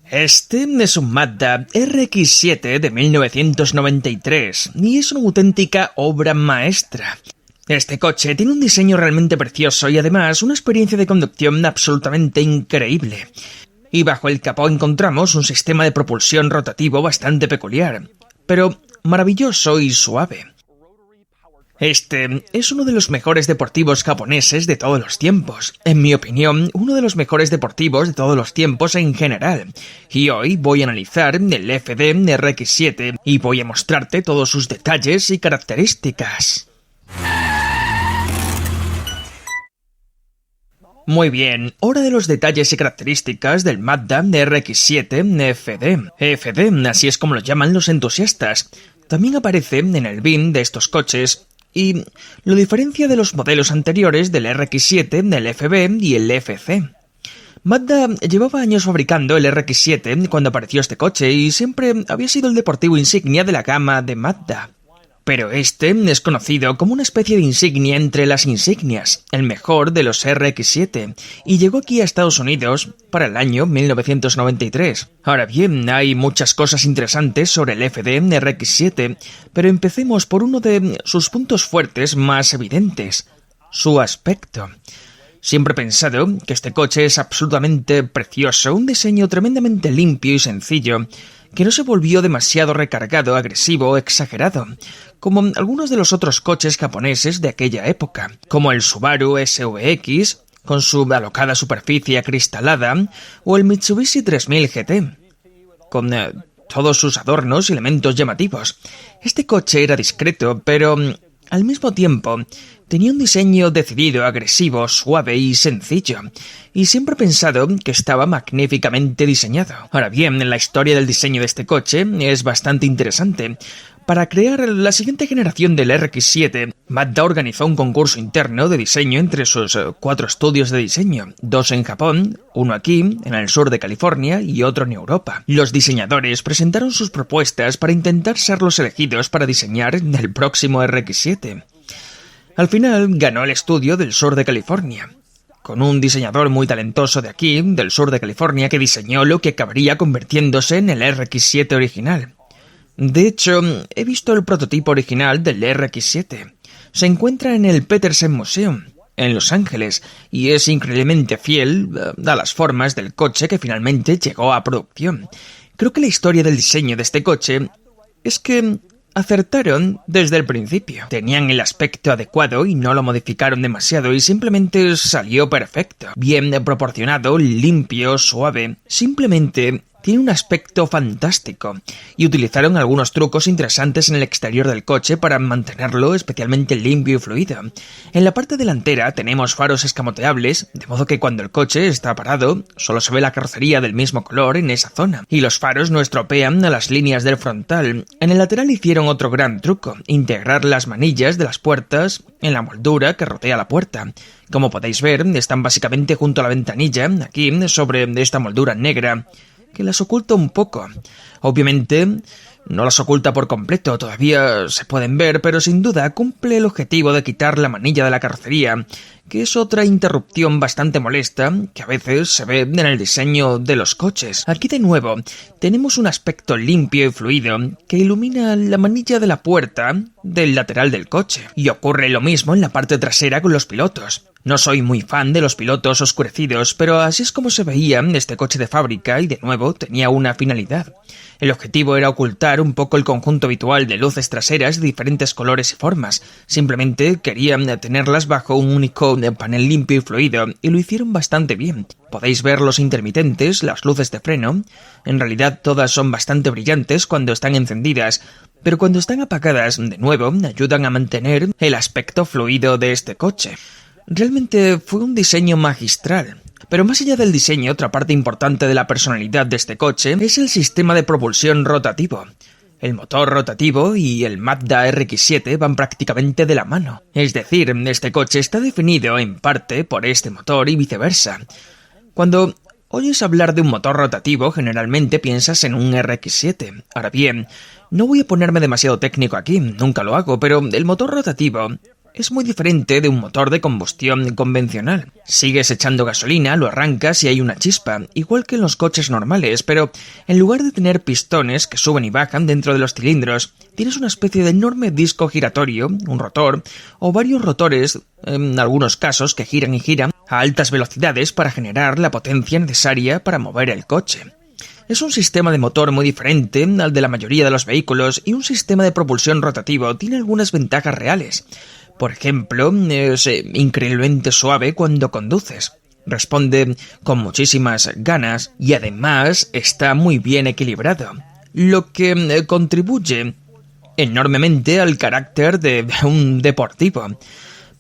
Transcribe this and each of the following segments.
Este es un Mazda RX-7 de 1993 y es una auténtica obra maestra. Este coche tiene un diseño realmente precioso y además una experiencia de conducción absolutamente increíble. Y bajo el capó encontramos un sistema de propulsión rotativo bastante peculiar, pero maravilloso y suave. Este es uno de los mejores deportivos japoneses de todos los tiempos. En mi opinión, uno de los mejores deportivos de todos los tiempos en general. Y hoy voy a analizar el FD RX-7 y voy a mostrarte todos sus detalles y características. Muy bien, hora de los detalles y características del Mazda RX-7 FD. FD, así es como lo llaman los entusiastas. También aparece en el BIM de estos coches y lo diferencia de los modelos anteriores del RX-7, del FB y el FC. Mazda llevaba años fabricando el RX-7 cuando apareció este coche y siempre había sido el deportivo insignia de la gama de Mazda. Pero este es conocido como una especie de insignia entre las insignias, el mejor de los RX-7, y llegó aquí a Estados Unidos para el año 1993. Ahora bien, hay muchas cosas interesantes sobre el FD RX-7, pero empecemos por uno de sus puntos fuertes más evidentes, su aspecto. Siempre he pensado que este coche es absolutamente precioso, un diseño tremendamente limpio y sencillo, que no se volvió demasiado recargado, agresivo o exagerado, como algunos de los otros coches japoneses de aquella época, como el Subaru SVX, con su alocada superficie acristalada, o el Mitsubishi 3000 GT, con todos sus adornos y elementos llamativos. Este coche era discreto, pero al mismo tiempo tenía un diseño decidido, agresivo, suave y sencillo, y siempre he pensado que estaba magníficamente diseñado. Ahora bien, la historia del diseño de este coche es bastante interesante. Para crear la siguiente generación del RX-7, Mazda organizó un concurso interno de diseño entre sus 4 estudios de diseño, 2 en Japón, uno aquí, en el sur de California, y otro en Europa. Los diseñadores presentaron sus propuestas para intentar ser los elegidos para diseñar el próximo RX-7. Al final ganó el estudio del sur de California, con un diseñador muy talentoso de aquí, del sur de California, que diseñó lo que acabaría convirtiéndose en el RX-7 original. De hecho, he visto el prototipo original del RX-7. Se encuentra en el Petersen Museum, en Los Ángeles, y es increíblemente fiel a las formas del coche que finalmente llegó a producción. Creo que la historia del diseño de este coche es que acertaron desde el principio. Tenían el aspecto adecuado y no lo modificaron demasiado y simplemente salió perfecto. Bien proporcionado, limpio, suave. Simplemente tiene un aspecto fantástico y utilizaron algunos trucos interesantes en el exterior del coche para mantenerlo especialmente limpio y fluido. En la parte delantera tenemos faros escamoteables, de modo que cuando el coche está parado solo se ve la carrocería del mismo color en esa zona, y los faros no estropean a las líneas del frontal. En el lateral hicieron otro gran truco, integrar las manillas de las puertas en la moldura que rodea la puerta. Como podéis ver, están básicamente junto a la ventanilla, aquí, sobre esta moldura negra, que las oculta un poco. Obviamente, no las oculta por completo, todavía se pueden ver, pero sin duda cumple el objetivo de quitar la manilla de la carrocería, que es otra interrupción bastante molesta que a veces se ve en el diseño de los coches. Aquí de nuevo tenemos un aspecto limpio y fluido que ilumina la manilla de la puerta del lateral del coche. Y ocurre lo mismo en la parte trasera con los pilotos. No soy muy fan de los pilotos oscurecidos, pero así es como se veía este coche de fábrica y de nuevo tenía una finalidad. El objetivo era ocultar un poco el conjunto habitual de luces traseras de diferentes colores y formas. Simplemente querían tenerlas bajo un único panel limpio y fluido, y lo hicieron bastante bien. Podéis ver los intermitentes, las luces de freno. En realidad todas son bastante brillantes cuando están encendidas, pero cuando están apagadas, de nuevo, ayudan a mantener el aspecto fluido de este coche. Realmente fue un diseño magistral. Pero más allá del diseño, otra parte importante de la personalidad de este coche es el sistema de propulsión rotativo. El motor rotativo y el Mazda RX-7 van prácticamente de la mano. Es decir, este coche está definido en parte por este motor y viceversa. Cuando oyes hablar de un motor rotativo, generalmente piensas en un RX-7. Ahora bien, no voy a ponerme demasiado técnico aquí, nunca lo hago, pero el motor rotativo es muy diferente de un motor de combustión convencional. Sigues echando gasolina, lo arrancas y hay una chispa, igual que en los coches normales, pero en lugar de tener pistones que suben y bajan dentro de los cilindros, tienes una especie de enorme disco giratorio, un rotor, o varios rotores, en algunos casos, que giran y giran a altas velocidades para generar la potencia necesaria para mover el coche. Es un sistema de motor muy diferente al de la mayoría de los vehículos y un sistema de propulsión rotativo tiene algunas ventajas reales. Por ejemplo, es increíblemente suave cuando conduces. Responde con muchísimas ganas y además está muy bien equilibrado, lo que contribuye enormemente al carácter de un deportivo.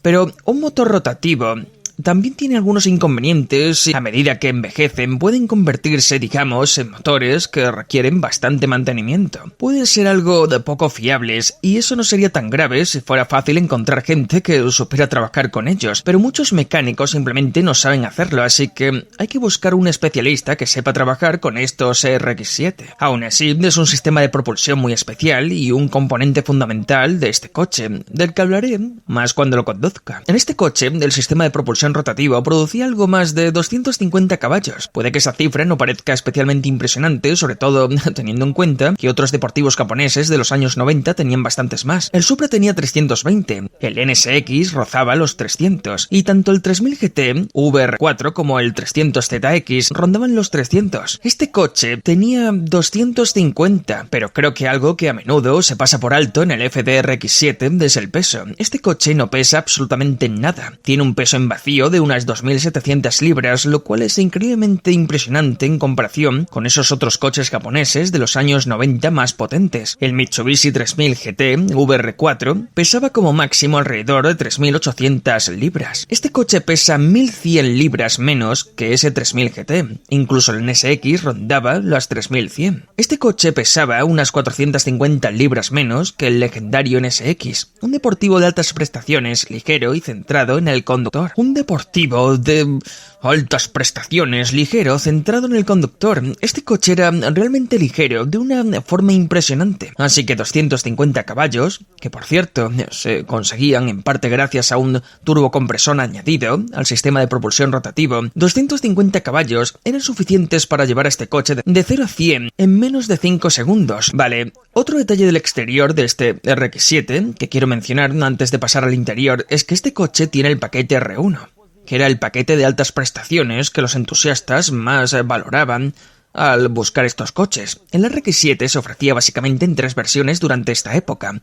Pero un motor rotativo también tiene algunos inconvenientes y a medida que envejecen pueden convertirse, digamos, en motores que requieren bastante mantenimiento. Pueden ser algo de poco fiables y eso no sería tan grave si fuera fácil encontrar gente que supiera trabajar con ellos, pero muchos mecánicos simplemente no saben hacerlo, así que hay que buscar un especialista que sepa trabajar con estos RX-7. Aún así, es un sistema de propulsión muy especial y un componente fundamental de este coche, del que hablaré más cuando lo conduzca. En este coche, el sistema de propulsión rotativo producía algo más de 250 caballos. Puede que esa cifra no parezca especialmente impresionante, sobre todo teniendo en cuenta que otros deportivos japoneses de los años 90 tenían bastantes más. El Supra tenía 320, el NSX rozaba los 300, y tanto el 3000 GT VR4 como el 300ZX rondaban los 300. Este coche tenía 250, pero creo que algo que a menudo se pasa por alto en el FD-RX7 es el peso. Este coche no pesa absolutamente nada. Tiene un peso en vacío de unas 2.700 libras, lo cual es increíblemente impresionante en comparación con esos otros coches japoneses de los años 90 más potentes. El Mitsubishi 3000 GT VR4 pesaba como máximo alrededor de 3.800 libras. Este coche pesa 1.100 libras menos que ese 3000 GT. Incluso el NSX rondaba las 3.100. Este coche pesaba unas 450 libras menos que el legendario NSX, un deportivo de altas prestaciones, ligero y centrado en el conductor. Un deportivo de altas prestaciones, ligero, centrado en el conductor. Este coche era realmente ligero, de una forma impresionante. Así que 250 caballos, que por cierto se conseguían en parte gracias a un turbocompresor añadido al sistema de propulsión rotativo, 250 caballos eran suficientes para llevar a este coche de 0 a 100 en menos de 5 segundos. Vale, otro detalle del exterior de este RX-7 que quiero mencionar antes de pasar al interior es que este coche tiene el paquete R1, que era el paquete de altas prestaciones que los entusiastas más valoraban al buscar estos coches. El RX-7 se ofrecía básicamente en 3 versiones durante esta época.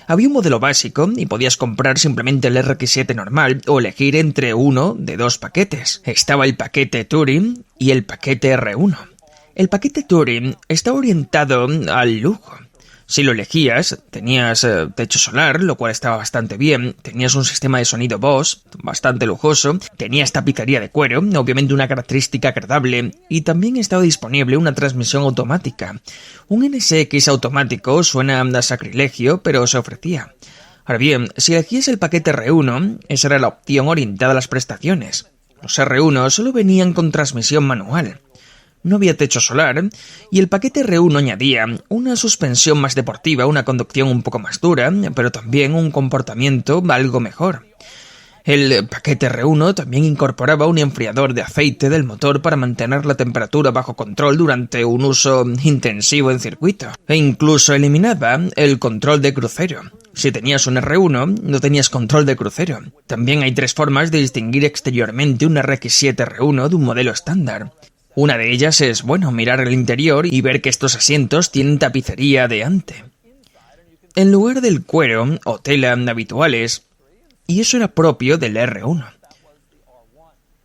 Había un modelo básico y podías comprar simplemente el RX-7 normal o elegir entre uno de 2 paquetes. Estaba el paquete Touring y el paquete R1. El paquete Touring estaba orientado al lujo. Si lo elegías, tenías techo solar, lo cual estaba bastante bien, tenías un sistema de sonido Bose, bastante lujoso, tenías tapicería de cuero, obviamente una característica agradable, y también estaba disponible una transmisión automática. Un NSX automático suena a sacrilegio, pero se ofrecía. Ahora bien, si elegías el paquete R1, esa era la opción orientada a las prestaciones. Los R1 solo venían con transmisión manual. No había techo solar, y el paquete R1 añadía una suspensión más deportiva, una conducción un poco más dura, pero también un comportamiento algo mejor. El paquete R1 también incorporaba un enfriador de aceite del motor para mantener la temperatura bajo control durante un uso intensivo en circuito, e incluso eliminaba el control de crucero. Si tenías un R1, no tenías control de crucero. También hay 3 formas de distinguir exteriormente un RX-7 R1 de un modelo estándar. Una de ellas es, mirar el interior y ver que estos asientos tienen tapicería de ante, en lugar del cuero o tela habituales, y eso era propio del R1.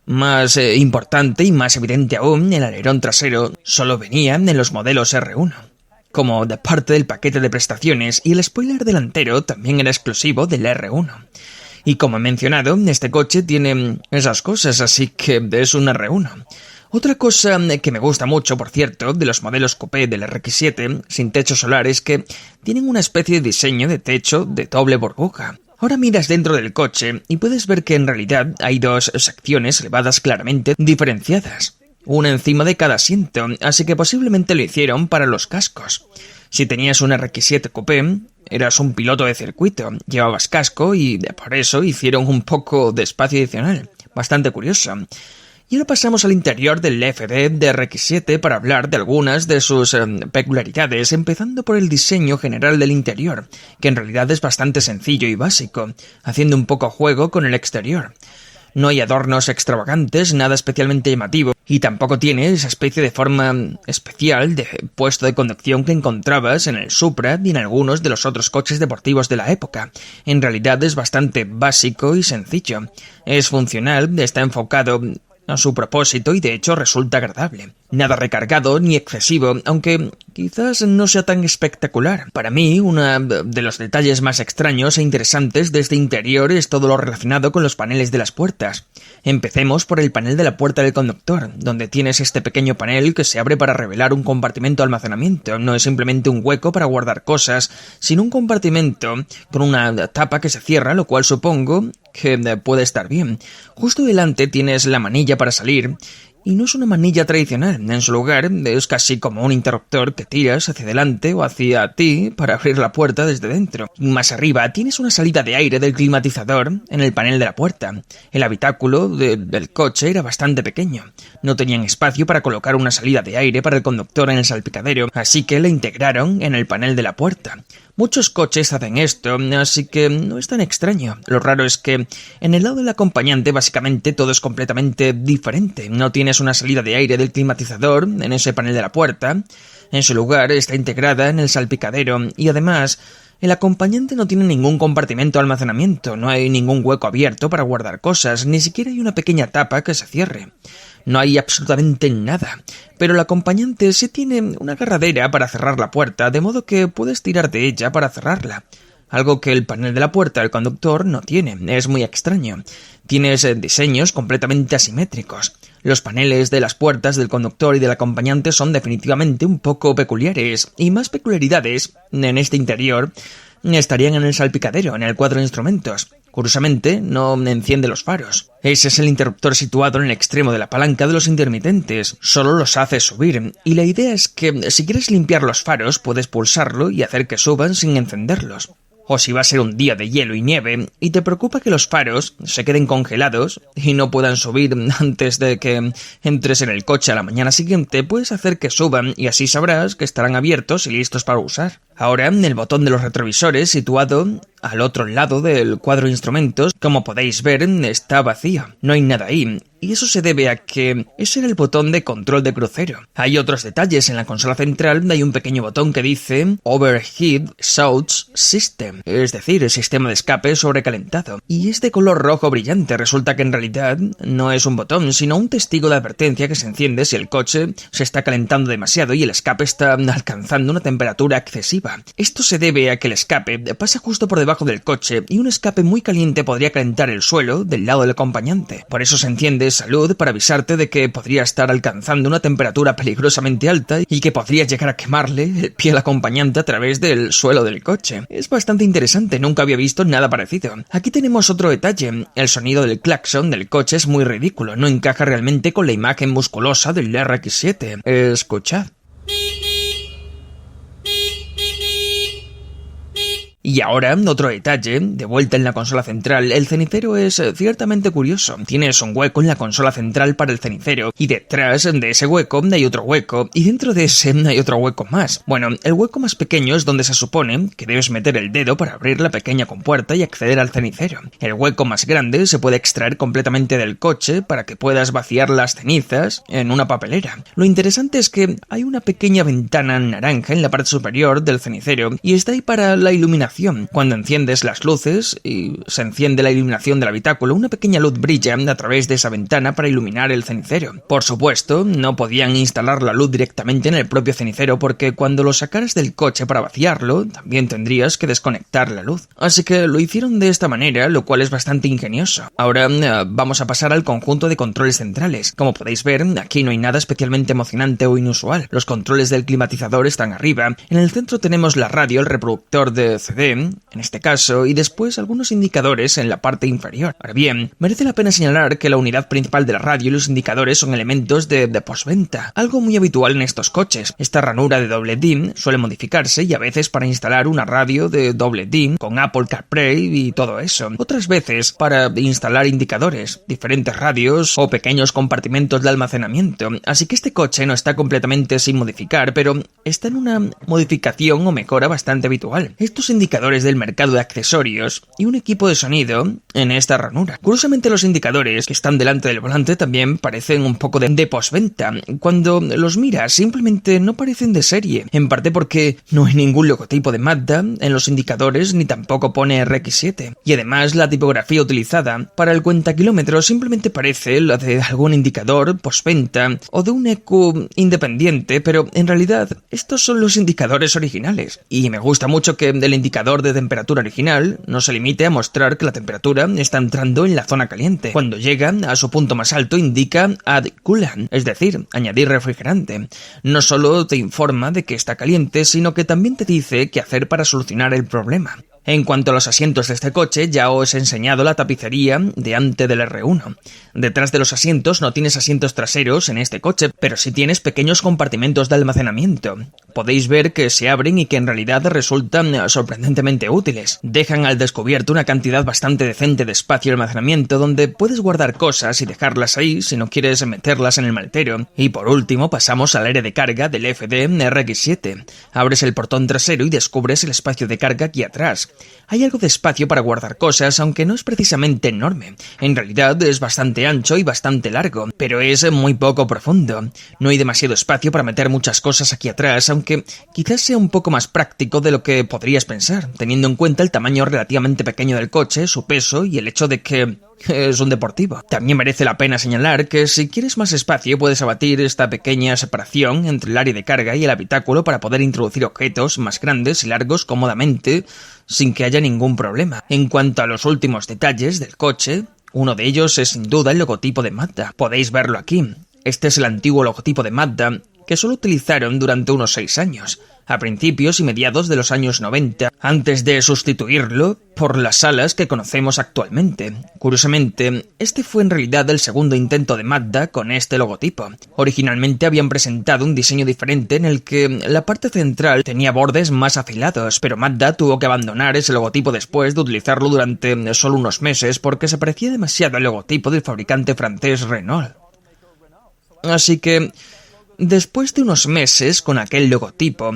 Más importante y más evidente aún, el alerón trasero solo venía en los modelos R1, como de parte del paquete de prestaciones, y el spoiler delantero también era exclusivo del R1. Y como he mencionado, este coche tiene esas cosas, así que es un R1. Otra cosa que me gusta mucho, por cierto, de los modelos coupé del RX-7 sin techo solar es que tienen una especie de diseño de techo de doble burbuja. Ahora miras dentro del coche y puedes ver que en realidad hay 2 secciones elevadas claramente diferenciadas, una encima de cada asiento, así que posiblemente lo hicieron para los cascos. Si tenías un RX-7 Coupé, eras un piloto de circuito, llevabas casco y por eso hicieron un poco de espacio adicional. Bastante curioso. Y ahora pasamos al interior del FD de RX-7 para hablar de algunas de sus peculiaridades, empezando por el diseño general del interior, que en realidad es bastante sencillo y básico, haciendo un poco juego con el exterior. No hay adornos extravagantes, nada especialmente llamativo, y tampoco tiene esa especie de forma especial de puesto de conducción que encontrabas en el Supra y en algunos de los otros coches deportivos de la época. En realidad es bastante básico y sencillo. Es funcional, está enfocado a su propósito y de hecho resulta agradable. Nada recargado ni excesivo, aunque quizás no sea tan espectacular. Para mí, uno de los detalles más extraños e interesantes de este interior es todo lo relacionado con los paneles de las puertas. Empecemos por el panel de la puerta del conductor, donde tienes este pequeño panel que se abre para revelar un compartimento de almacenamiento. No es simplemente un hueco para guardar cosas, sino un compartimento con una tapa que se cierra, lo cual supongo que puede estar bien. Justo delante tienes la manilla para salir, y no es una manilla tradicional. En su lugar es casi como un interruptor que tiras hacia adelante o hacia ti para abrir la puerta desde dentro. Más arriba tienes una salida de aire del climatizador en el panel de la puerta. El habitáculo del coche era bastante pequeño. No tenían espacio para colocar una salida de aire para el conductor en el salpicadero, así que la integraron en el panel de la puerta. Muchos coches hacen esto, así que no es tan extraño. Lo raro es que en el lado del acompañante básicamente todo es completamente diferente. No tienes una salida de aire del climatizador en ese panel de la puerta. En su lugar está integrada en el salpicadero y además el acompañante no tiene ningún compartimento de almacenamiento. No hay ningún hueco abierto para guardar cosas, ni siquiera hay una pequeña tapa que se cierre. No hay absolutamente nada, pero el acompañante sí tiene una agarradera para cerrar la puerta, de modo que puedes tirar de ella para cerrarla. Algo que el panel de la puerta del conductor no tiene. Es muy extraño. Tienes diseños completamente asimétricos. Los paneles de las puertas del conductor y del acompañante son definitivamente un poco peculiares, y más peculiaridades en este interior estarían en el salpicadero, en el cuadro de instrumentos. Curiosamente, no enciende los faros. Ese es el interruptor situado en el extremo de la palanca de los intermitentes. Solo los hace subir, y la idea es que si quieres limpiar los faros, puedes pulsarlo y hacer que suban sin encenderlos. O si va a ser un día de hielo y nieve y te preocupa que los faros se queden congelados y no puedan subir antes de que entres en el coche a la mañana siguiente, puedes hacer que suban y así sabrás que estarán abiertos y listos para usar. Ahora, el botón de los retrovisores situado al otro lado del cuadro de instrumentos, como podéis ver, está vacío. No hay nada ahí. Y eso se debe a que ese era el botón de control de crucero. Hay otros detalles. En la consola central hay un pequeño botón que dice Overheat Exhaust System, es decir, el sistema de escape sobrecalentado. Y es de color rojo brillante. Resulta que en realidad no es un botón, sino un testigo de advertencia que se enciende si el coche se está calentando demasiado y el escape está alcanzando una temperatura excesiva. Esto se debe a que el escape pasa justo por debajo del coche y un escape muy caliente podría calentar el suelo del lado del acompañante. Por eso se enciende esa luz para avisarte de que podría estar alcanzando una temperatura peligrosamente alta y que podría llegar a quemarle el pie al acompañante a través del suelo del coche. Es bastante interesante, nunca había visto nada parecido. Aquí tenemos otro detalle. El sonido del claxon del coche es muy ridículo, no encaja realmente con la imagen musculosa del RX-7. Escuchad. Y ahora, otro detalle, de vuelta en la consola central, el cenicero es ciertamente curioso. Tienes un hueco en la consola central para el cenicero, y detrás de ese hueco hay otro hueco, y dentro de ese hay otro hueco más. Bueno, el hueco más pequeño es donde se supone que debes meter el dedo para abrir la pequeña compuerta y acceder al cenicero. El hueco más grande se puede extraer completamente del coche para que puedas vaciar las cenizas en una papelera. Lo interesante es que hay una pequeña ventana naranja en la parte superior del cenicero, y está ahí para la iluminación. Cuando enciendes las luces y se enciende la iluminación del habitáculo, una pequeña luz brilla a través de esa ventana para iluminar el cenicero. Por supuesto, no podían instalar la luz directamente en el propio cenicero porque cuando lo sacaras del coche para vaciarlo, también tendrías que desconectar la luz. Así que lo hicieron de esta manera, lo cual es bastante ingenioso. Ahora vamos a pasar al conjunto de controles centrales. Como podéis ver, aquí no hay nada especialmente emocionante o inusual. Los controles del climatizador están arriba. En el centro tenemos la radio, el reproductor de CD FD, en este caso, y después algunos indicadores en la parte inferior. Ahora bien, merece la pena señalar que la unidad principal de la radio y los indicadores son elementos de postventa, algo muy habitual en estos coches. Esta ranura de doble DIN suele modificarse y a veces para instalar una radio de doble DIN con Apple CarPlay y todo eso. Otras veces para instalar indicadores, diferentes radios o pequeños compartimentos de almacenamiento. Así que este coche no está completamente sin modificar, pero está en una modificación o mejora bastante habitual. Estos indicadores del mercado de accesorios y un equipo de sonido en esta ranura. Curiosamente los indicadores que están delante del volante también parecen un poco de postventa. Cuando los miras simplemente no parecen de serie, en parte porque no hay ningún logotipo de Mazda en los indicadores ni tampoco pone RX7. Y además la tipografía utilizada para el cuentakilómetros simplemente parece la de algún indicador postventa o de un EQ independiente, pero en realidad estos son los indicadores originales. Y me gusta mucho que el indicador de temperatura original no se limite a mostrar que la temperatura está entrando en la zona caliente. Cuando llega a su punto más alto indica add coolant, es decir, añadir refrigerante. No solo te informa de que está caliente, sino que también te dice qué hacer para solucionar el problema. En cuanto a los asientos de este coche, ya os he enseñado la tapicería de ante del R1. Detrás de los asientos no tienes asientos traseros en este coche, pero sí tienes pequeños compartimentos de almacenamiento. Podéis ver que se abren y que en realidad resultan sorprendentemente útiles. Dejan al descubierto una cantidad bastante decente de espacio de almacenamiento donde puedes guardar cosas y dejarlas ahí si no quieres meterlas en el maletero. Y por último pasamos al área de carga del FD RX7. Abres el portón trasero y descubres el espacio de carga aquí atrás. Hay algo de espacio para guardar cosas, aunque no es precisamente enorme. En realidad es bastante ancho y bastante largo, pero es muy poco profundo. No hay demasiado espacio para meter muchas cosas aquí atrás, aunque quizás sea un poco más práctico de lo que podrías pensar, teniendo en cuenta el tamaño relativamente pequeño del coche, su peso y el hecho de que es un deportivo. También merece la pena señalar que si quieres más espacio puedes abatir esta pequeña separación entre el área de carga y el habitáculo para poder introducir objetos más grandes y largos cómodamente sin que haya ningún problema. En cuanto a los últimos detalles del coche, uno de ellos es sin duda el logotipo de Mazda. Podéis verlo aquí. Este es el antiguo logotipo de Mazda que solo utilizaron durante unos 6 años, a principios y mediados de los años 90, antes de sustituirlo por las alas que conocemos actualmente. Curiosamente, este fue en realidad el segundo intento de Mazda con este logotipo. Originalmente habían presentado un diseño diferente en el que la parte central tenía bordes más afilados, pero Mazda tuvo que abandonar ese logotipo después de utilizarlo durante solo unos meses porque se parecía demasiado al logotipo del fabricante francés Renault. Así que, después de unos meses con aquel logotipo,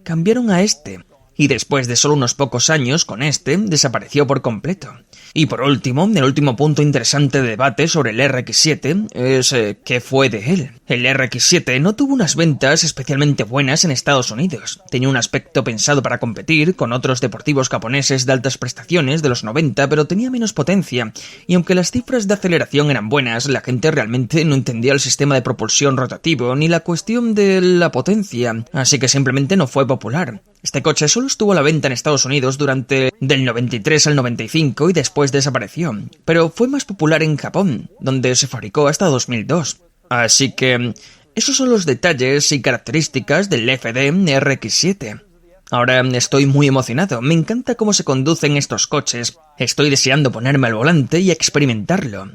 cambiaron a este, y después de solo unos pocos años con este, desapareció por completo. Y por último, el último punto interesante de debate sobre el RX7 es ¿qué fue de él? El RX7 no tuvo unas ventas especialmente buenas en Estados Unidos. Tenía un aspecto pensado para competir con otros deportivos japoneses de altas prestaciones de los 90, pero tenía menos potencia. Y aunque las cifras de aceleración eran buenas, la gente realmente no entendía el sistema de propulsión rotativo ni la cuestión de la potencia, así que simplemente no fue popular. Este coche solo estuvo a la venta en Estados Unidos durante del 93 al 95 y después desapareció, pero fue más popular en Japón, donde se fabricó hasta 2002. Así que esos son los detalles y características del FD RX7. Ahora estoy muy emocionado, me encanta cómo se conducen estos coches, estoy deseando ponerme al volante y experimentarlo.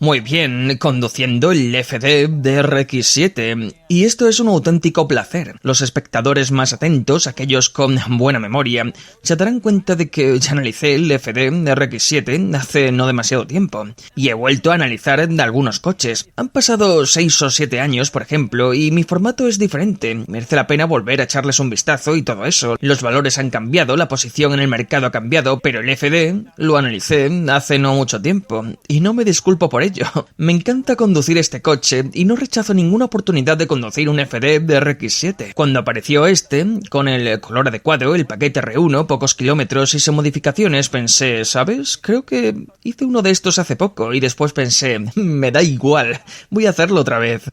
Muy bien, conduciendo el FD RX7, y esto es un auténtico placer. Los espectadores más atentos, aquellos con buena memoria, se darán cuenta de que ya analicé el FD RX7 hace no demasiado tiempo, y he vuelto a analizar algunos coches. Han pasado 6 o 7 años, por ejemplo, y mi formato es diferente. Merece la pena volver a echarles un vistazo y todo eso. Los valores han cambiado, la posición en el mercado ha cambiado, pero el FD lo analicé hace no mucho tiempo, y no me disculpo por ello. Me encanta conducir este coche y no rechazo ninguna oportunidad de conducir un FD de RX7. Cuando apareció este, con el color adecuado, el paquete R1, pocos kilómetros y sin modificaciones, pensé, ¿sabes? Creo que hice uno de estos hace poco y después pensé, me da igual, voy a hacerlo otra vez.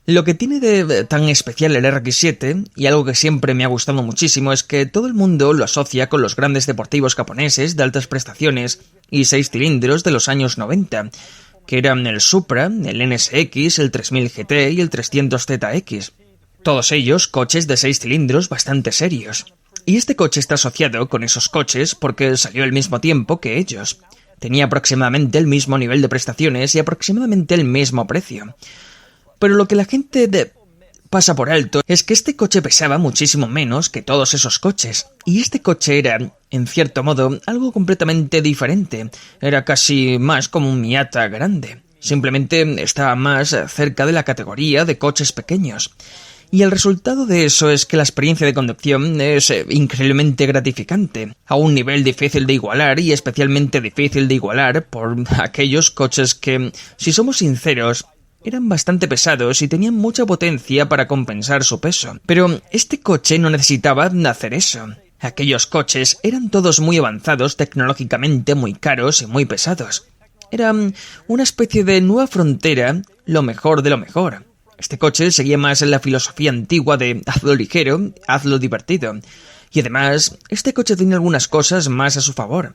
Lo que tiene de tan especial el RX7, y algo que siempre me ha gustado muchísimo, es que todo el mundo lo asocia con los grandes deportivos japoneses de altas prestaciones y 6 cilindros de los años 90, que eran el Supra, el NSX, el 3000 GT y el 300ZX. Todos ellos coches de 6 cilindros bastante serios. Y este coche está asociado con esos coches porque salió al mismo tiempo que ellos. Tenía aproximadamente el mismo nivel de prestaciones y aproximadamente el mismo precio. Pero lo que la gente pasa por alto es que este coche pesaba muchísimo menos que todos esos coches. Y este coche era, en cierto modo, algo completamente diferente. Era casi más como un Miata grande. Simplemente estaba más cerca de la categoría de coches pequeños. Y el resultado de eso es que la experiencia de conducción es increíblemente gratificante, a un nivel difícil de igualar y especialmente difícil de igualar por aquellos coches que, si somos sinceros, eran bastante pesados y tenían mucha potencia para compensar su peso. Pero este coche no necesitaba hacer eso. Aquellos coches eran todos muy avanzados tecnológicamente, muy caros y muy pesados. Era una especie de nueva frontera, lo mejor de lo mejor. Este coche seguía más en la filosofía antigua de hazlo ligero, hazlo divertido. Y además, este coche tenía algunas cosas más a su favor.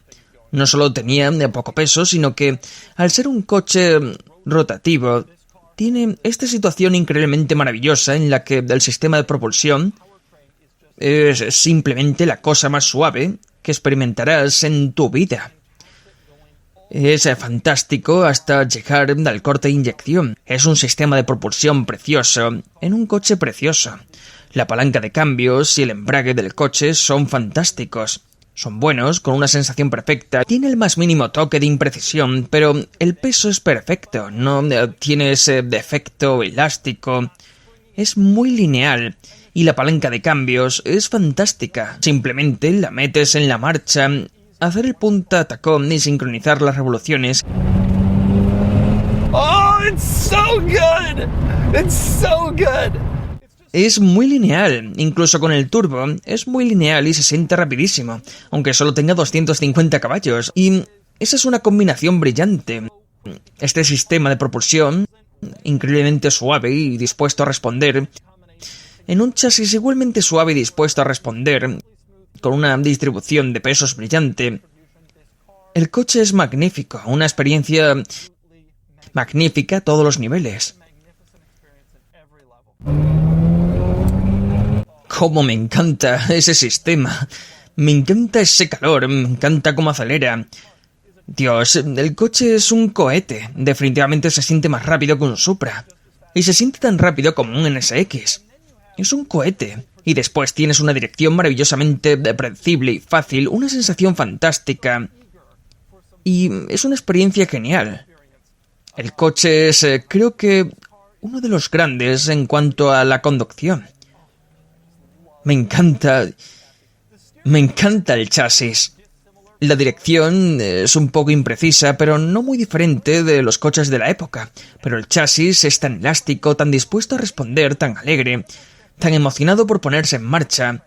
No solo tenía poco peso, sino que, al ser un coche rotativo, tiene esta situación increíblemente maravillosa en la que el sistema de propulsión es simplemente la cosa más suave que experimentarás en tu vida. Es fantástico hasta llegar al corte de inyección. Es un sistema de propulsión precioso en un coche precioso. La palanca de cambios y el embrague del coche son fantásticos. Son buenos, con una sensación perfecta. Tiene el más mínimo toque de imprecisión, pero el peso es perfecto. No tiene ese defecto elástico. Es muy lineal. Y la palanca de cambios es fantástica. Simplemente la metes en la marcha. Hacer el punta tacón y sincronizar las revoluciones. Oh, it's so good! It's so good! Es muy lineal, incluso con el turbo, es muy lineal y se siente rapidísimo, aunque solo tenga 250 caballos, y esa es una combinación brillante. Este sistema de propulsión, increíblemente suave y dispuesto a responder, en un chasis igualmente suave y dispuesto a responder, con una distribución de pesos brillante. El coche es magnífico, una experiencia magnífica a todos los niveles. ¡Cómo me encanta ese sistema! Me encanta ese calor, me encanta cómo acelera. Dios, el coche es un cohete. Definitivamente se siente más rápido que un Supra. Y se siente tan rápido como un NSX. Es un cohete. Y después tienes una dirección maravillosamente predecible y fácil, una sensación fantástica. Y es una experiencia genial. El coche es, creo que, uno de los grandes en cuanto a la conducción. Me encanta el chasis. La dirección es un poco imprecisa, pero no muy diferente de los coches de la época. Pero el chasis es tan elástico, tan dispuesto a responder, tan alegre, tan emocionado por ponerse en marcha.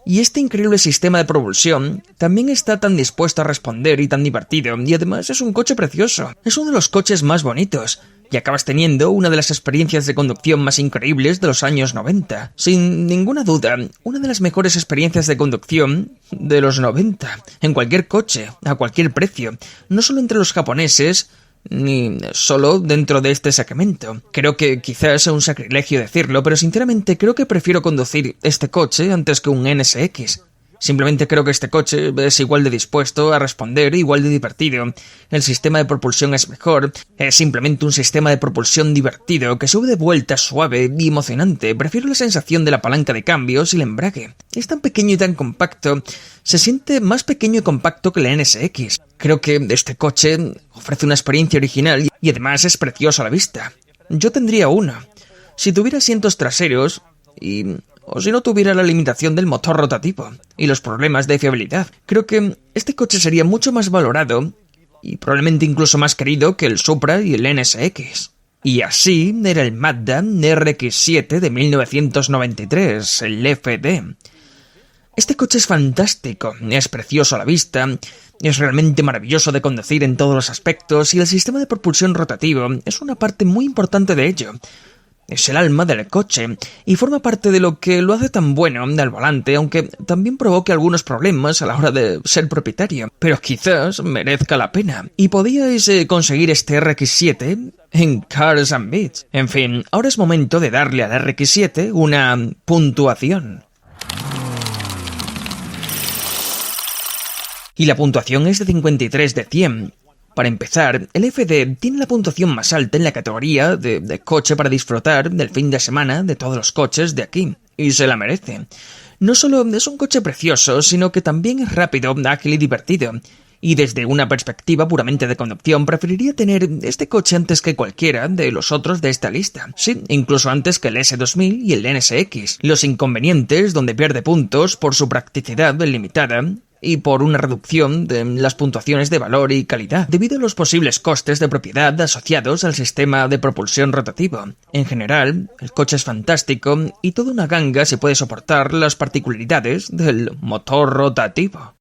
Y este increíble sistema de propulsión también está tan dispuesto a responder y tan divertido, y además es un coche precioso. Es uno de los coches más bonitos, y acabas teniendo una de las experiencias de conducción más increíbles de los años 90. Sin ninguna duda, una de las mejores experiencias de conducción de los 90, en cualquier coche, a cualquier precio, no solo entre los japoneses, ni solo dentro de este segmento. Creo que quizás sea un sacrilegio decirlo, pero sinceramente creo que prefiero conducir este coche antes que un NSX. Simplemente creo que este coche es igual de dispuesto a responder, igual de divertido. El sistema de propulsión es mejor. Es simplemente un sistema de propulsión divertido que sube de vuelta suave y emocionante. Prefiero la sensación de la palanca de cambios y el embrague. Es tan pequeño y tan compacto. Se siente más pequeño y compacto que el NSX. Creo que este coche ofrece una experiencia original y además es precioso a la vista. Yo tendría uno. Si tuviera asientos traseros o si no tuviera la limitación del motor rotativo y los problemas de fiabilidad. Creo que este coche sería mucho más valorado y probablemente incluso más querido que el Supra y el NSX. Y así era el Mazda RX-7 de 1993, el FD. Este coche es fantástico, es precioso a la vista, es realmente maravilloso de conducir en todos los aspectos y el sistema de propulsión rotativo es una parte muy importante de ello. Es el alma del coche y forma parte de lo que lo hace tan bueno al volante, aunque también provoque algunos problemas a la hora de ser propietario. Pero quizás merezca la pena. Y podíais conseguir este RX-7 en Cars and Beats. En fin, ahora es momento de darle al RX-7 una puntuación. y la puntuación es de 53 de 100. Para empezar, el FD tiene la puntuación más alta en la categoría de coche para disfrutar del fin de semana de todos los coches de aquí, y se la merece. No solo es un coche precioso, sino que también es rápido, ágil y divertido. Y desde una perspectiva puramente de conducción, preferiría tener este coche antes que cualquiera de los otros de esta lista. Sí, incluso antes que el S2000 y el NSX. Los inconvenientes, donde pierde puntos por su practicidad limitada y por una reducción de las puntuaciones de valor y calidad, debido a los posibles costes de propiedad asociados al sistema de propulsión rotativo. En general, el coche es fantástico y toda una ganga se puede soportar las particularidades del motor rotativo.